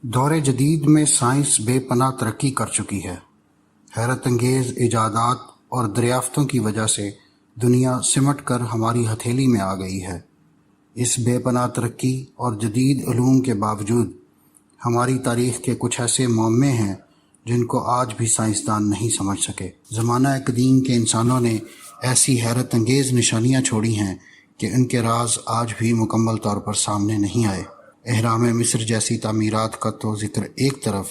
دور جدید میں سائنس بے پناہ ترقی کر چکی ہے۔ حیرت انگیز ایجادات اور دریافتوں کی وجہ سے دنیا سمٹ کر ہماری ہتھیلی میں آ گئی ہے۔ اس بے پناہ ترقی اور جدید علوم کے باوجود ہماری تاریخ کے کچھ ایسے معمے ہیں جن کو آج بھی سائنسدان نہیں سمجھ سکے۔ زمانہ قدیم کے انسانوں نے ایسی حیرت انگیز نشانیاں چھوڑی ہیں کہ ان کے راز آج بھی مکمل طور پر سامنے نہیں آئے۔ اہرام مصر جیسی تعمیرات کا تو ذکر ایک طرف،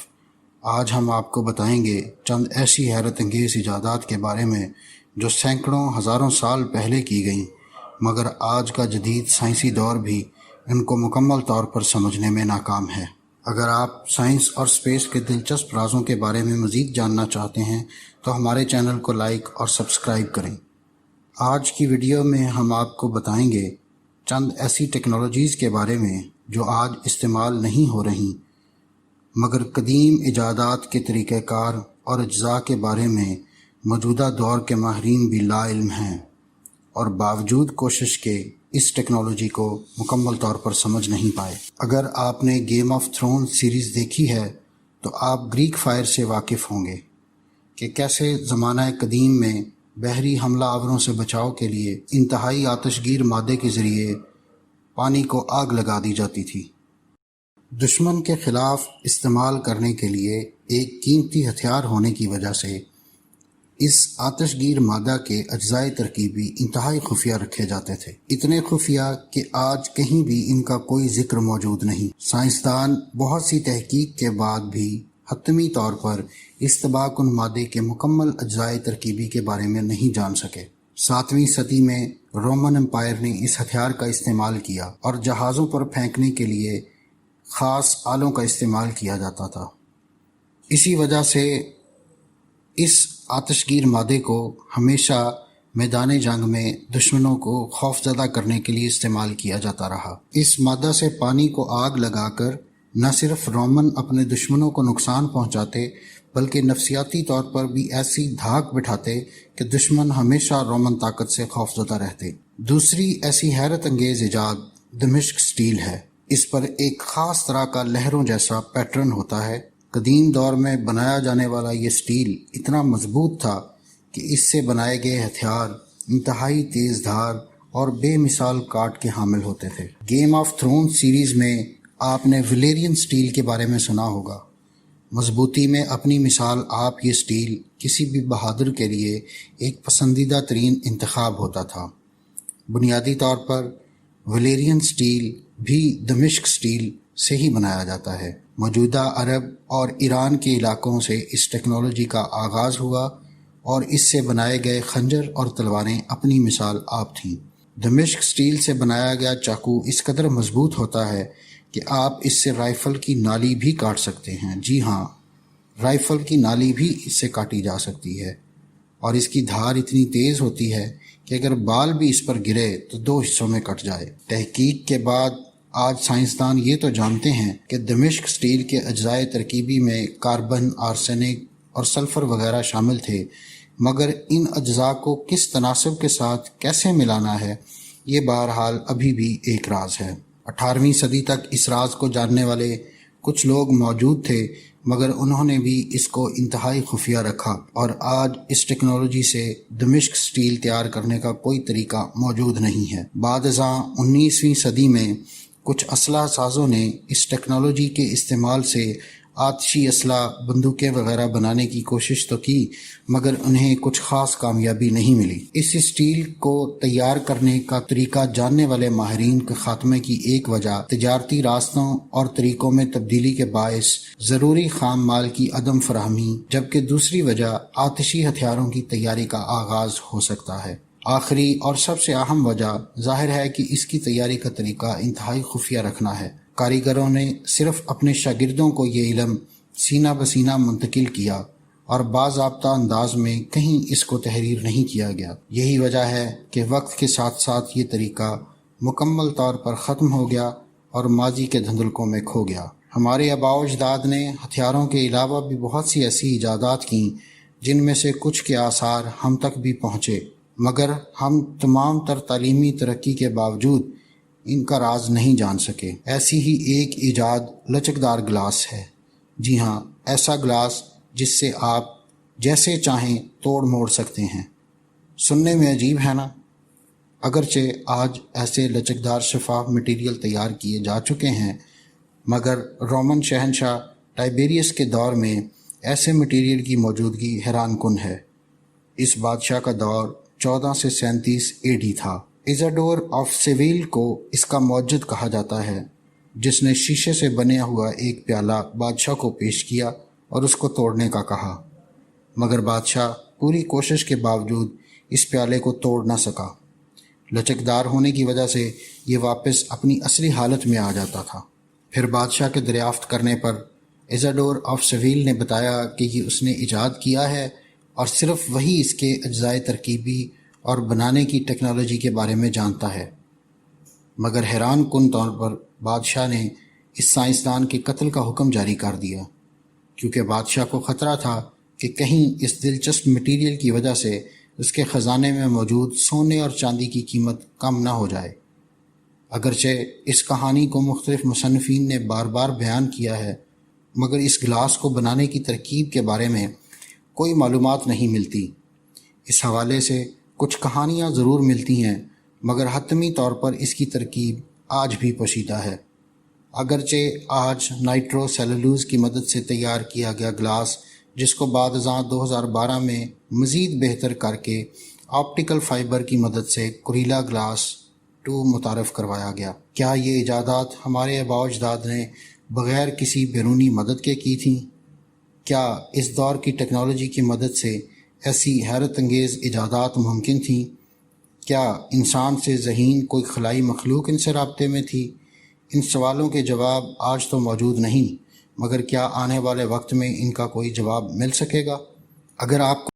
آج ہم آپ کو بتائیں گے چند ایسی حیرت انگیز ایجادات کے بارے میں جو سینکڑوں ہزاروں سال پہلے کی گئیں، مگر آج کا جدید سائنسی دور بھی ان کو مکمل طور پر سمجھنے میں ناکام ہے۔ اگر آپ سائنس اور اسپیس کے دلچسپ رازوں کے بارے میں مزید جاننا چاہتے ہیں تو ہمارے چینل کو لائک اور سبسکرائب کریں۔ آج کی ویڈیو میں ہم آپ کو بتائیں گے چند ایسی ٹیکنالوجیز کے بارے میں جو آج استعمال نہیں ہو رہی، مگر قدیم ایجادات کے طریقہ کار اور اجزاء کے بارے میں موجودہ دور کے ماہرین بھی لا علم ہیں اور باوجود کوشش کے اس ٹیکنالوجی کو مکمل طور پر سمجھ نہیں پائے۔ اگر آپ نے گیم آف تھرون سیریز دیکھی ہے تو آپ گریک فائر سے واقف ہوں گے کہ کیسے زمانہ قدیم میں بحری حملہ آوروں سے بچاؤ کے لیے انتہائی آتش گیر مادے کے ذریعے پانی کو آگ لگا دی جاتی تھی۔ دشمن کے خلاف استعمال کرنے کے لیے ایک قیمتی ہتھیار ہونے کی وجہ سے اس آتش گیر مادہ کے اجزائے ترکیبی انتہائی خفیہ رکھے جاتے تھے، اتنے خفیہ کہ آج کہیں بھی ان کا کوئی ذکر موجود نہیں۔ سائنسدان بہت سی تحقیق کے بعد بھی حتمی طور پر اس تباہ کن مادے کے مکمل اجزائے ترکیبی کے بارے میں نہیں جان سکے۔ 7ویں صدی میں رومن امپائر نے اس ہتھیار کا استعمال کیا اور جہازوں پر پھینکنے کے لیے خاص آلوں کا استعمال کیا جاتا تھا۔ اسی وجہ سے اس آتش گیر مادے کو ہمیشہ میدان جنگ میں دشمنوں کو خوفزدہ کرنے کے لیے استعمال کیا جاتا رہا۔ اس مادہ سے پانی کو آگ لگا کر نہ صرف رومن اپنے دشمنوں کو نقصان پہنچاتے بلکہ نفسیاتی طور پر بھی ایسی دھاک بٹھاتے کہ دشمن ہمیشہ رومن طاقت سے خوفزدہ رہتے۔ دوسری ایسی حیرت انگیز ایجاد دمشق سٹیل ہے۔ اس پر ایک خاص طرح کا لہروں جیسا پیٹرن ہوتا ہے۔ قدیم دور میں بنایا جانے والا یہ سٹیل اتنا مضبوط تھا کہ اس سے بنائے گئے ہتھیار انتہائی تیز دھار اور بے مثال کاٹ کے حامل ہوتے تھے۔ گیم آف تھرون سیریز میں آپ نے ویلیرین سٹیل کے بارے میں سنا ہوگا۔ مضبوطی میں اپنی مثال آپ یہ سٹیل کسی بھی بہادر کے لیے ایک پسندیدہ ترین انتخاب ہوتا تھا۔ بنیادی طور پر ویلیرین سٹیل بھی دمشق سٹیل سے ہی بنایا جاتا ہے۔ موجودہ عرب اور ایران کے علاقوں سے اس ٹیکنالوجی کا آغاز ہوا اور اس سے بنائے گئے خنجر اور تلواریں اپنی مثال آپ تھیں۔ دمشق سٹیل سے بنایا گیا چاقو اس قدر مضبوط ہوتا ہے کہ آپ اس سے رائفل کی نالی بھی کاٹ سکتے ہیں۔ جی ہاں، رائفل کی نالی بھی اس سے کاٹی جا سکتی ہے، اور اس کی دھار اتنی تیز ہوتی ہے کہ اگر بال بھی اس پر گرے تو 2 حصوں میں کٹ جائے۔ تحقیق کے بعد آج سائنسدان یہ تو جانتے ہیں کہ دمشق سٹیل کے اجزائے ترکیبی میں کاربن، آرسینک اور سلفر وغیرہ شامل تھے، مگر ان اجزاء کو کس تناسب کے ساتھ کیسے ملانا ہے یہ بہرحال ابھی بھی ایک راز ہے۔ 18ویں صدی تک اس راز کو جاننے والے کچھ لوگ موجود تھے، مگر انہوں نے بھی اس کو انتہائی خفیہ رکھا، اور آج اس ٹیکنالوجی سے دمشق سٹیل تیار کرنے کا کوئی طریقہ موجود نہیں ہے۔ بعد ازاں 19ویں صدی میں کچھ اسلحہ سازوں نے اس ٹیکنالوجی کے استعمال سے آتشی اسلحہ، بندوقیں وغیرہ بنانے کی کوشش تو کی، مگر انہیں کچھ خاص کامیابی نہیں ملی۔ اس سٹیل کو تیار کرنے کا طریقہ جاننے والے ماہرین کے خاتمے کی ایک وجہ تجارتی راستوں اور طریقوں میں تبدیلی کے باعث ضروری خام مال کی عدم فراہمی، جبکہ دوسری وجہ آتشی ہتھیاروں کی تیاری کا آغاز ہو سکتا ہے۔ آخری اور سب سے اہم وجہ ظاہر ہے کہ اس کی تیاری کا طریقہ انتہائی خفیہ رکھنا ہے۔ کاریگروں نے صرف اپنے شاگردوں کو یہ علم سینہ بسینہ منتقل کیا اور باضابطہ انداز میں کہیں اس کو تحریر نہیں کیا گیا۔ یہی وجہ ہے کہ وقت کے ساتھ ساتھ یہ طریقہ مکمل طور پر ختم ہو گیا اور ماضی کے دھندلکوں میں کھو گیا۔ ہمارے آباء و اجداد نے ہتھیاروں کے علاوہ بھی بہت سی ایسی ایجادات کیں جن میں سے کچھ کے آثار ہم تک بھی پہنچے، مگر ہم تمام تر تعلیمی ترقی کے باوجود ان کا راز نہیں جان سکے۔ ایسی ہی ایک ایجاد لچکدار گلاس ہے۔ جی ہاں، ایسا گلاس جس سے آپ جیسے چاہیں توڑ موڑ سکتے ہیں۔ سننے میں عجیب ہے نا؟ اگرچہ آج ایسے لچکدار شفاف مٹیریل تیار کیے جا چکے ہیں، مگر رومن شہنشاہ ٹائبیریس کے دور میں ایسے مٹیریل کی موجودگی حیران کن ہے۔ اس بادشاہ کا دور 14 سے 37 AD تھا۔ ایزاڈور آف سیویل کو اس کا موجد کہا جاتا ہے، جس نے شیشے سے بنیا ہوا ایک پیالہ بادشاہ کو پیش کیا اور اس کو توڑنے کا کہا، مگر بادشاہ پوری کوشش کے باوجود اس پیالے کو توڑ نہ سکا۔ لچکدار ہونے کی وجہ سے یہ واپس اپنی اصلی حالت میں آ جاتا تھا۔ پھر بادشاہ کے دریافت کرنے پر ایزاڈور آف سیویل نے بتایا کہ یہ اس نے ایجاد کیا ہے اور صرف وہی اس کے اجزائے ترکیبی اور بنانے کی ٹیکنالوجی کے بارے میں جانتا ہے۔ مگر حیران کن طور پر بادشاہ نے اس سائنسدان کے قتل کا حکم جاری کر دیا، کیونکہ بادشاہ کو خطرہ تھا کہ کہیں اس دلچسپ مٹیریل کی وجہ سے اس کے خزانے میں موجود سونے اور چاندی کی قیمت کم نہ ہو جائے۔ اگرچہ اس کہانی کو مختلف مصنفین نے بار بار بیان کیا ہے، مگر اس گلاس کو بنانے کی ترکیب کے بارے میں کوئی معلومات نہیں ملتی۔ اس حوالے سے کچھ کہانیاں ضرور ملتی ہیں، مگر حتمی طور پر اس کی ترکیب آج بھی پوشیدہ ہے۔ اگرچہ آج نائٹرو سیلولوز کی مدد سے تیار کیا گیا گلاس، جس کو بعد ازاں 2012 میں مزید بہتر کر کے آپٹیکل فائبر کی مدد سے کوریلا گلاس 2 متعارف کروایا گیا۔ کیا یہ ایجادات ہمارے آباء و اجداد نے بغیر کسی بیرونی مدد کے کی تھیں؟ کیا اس دور کی ٹیکنالوجی کی مدد سے ایسی حیرت انگیز ایجادات ممکن تھیں؟ کیا انسان سے ذہین کوئی خلائی مخلوق ان سے رابطے میں تھی؟ ان سوالوں کے جواب آج تو موجود نہیں، مگر کیا آنے والے وقت میں ان کا کوئی جواب مل سکے گا؟ اگر آپ